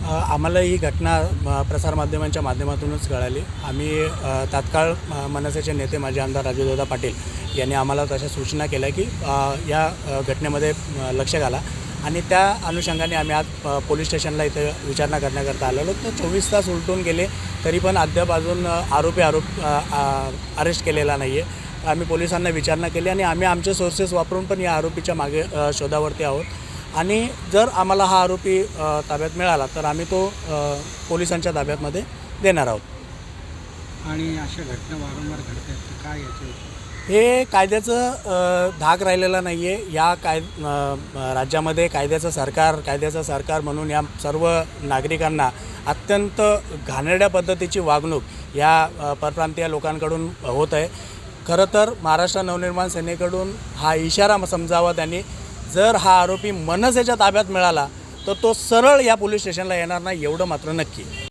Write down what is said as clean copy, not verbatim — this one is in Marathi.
आम्हाला ही घटना प्रसारमाध्यमांच्या माध्यमातूनच कळाली। आम्ही तात्काळ मनसेचे नेते माजी आमदार राजूदादा पाटील यांनी आम्हाला तशा सूचना केल्या की या घटनेमध्ये लक्ष घाला आणि त्या अनुषंगाने आम्ही आज पोलीस स्टेशनला इथे विचारणा करण्याकरता आलेलो। तर 24 तास उलटून गेले तरी पण अद्याप अजून अरेस्ट केलेला नाही आहे। आम्ही पोलिसांना विचारणा केली आणि आम्ही आमचे सोर्सेस वापरून पण या आरोपीच्या मागे शोधावरती आहोत आणि जर आम्हाला हा आरोपी ताब्यात मिळाला तर आम्ही तो पोलिसांच्या ताब्यामध्ये देणार आहोत। आणि अशा घटना वारंवार घडतात तर काय याचे हे कायद्याचं धाक राहिलेला नाही आहे। या राज्यामध्ये कायद्याचं सरकार म्हणून या सर्व नागरिकांना अत्यंत घाणेरड्या पद्धतीची वागणूक या परप्रांतीय लोकांकडून होत आहे। खरं तर महाराष्ट्र नवनिर्माण सेनेकडून हा इशारा समजावा त्यांनी। जर हा आरोपी मनसेच्या ताब्यात मिळाला तर तो सरळ या पोलीस स्टेशनला येणार नाही एवढं मात्र नक्की।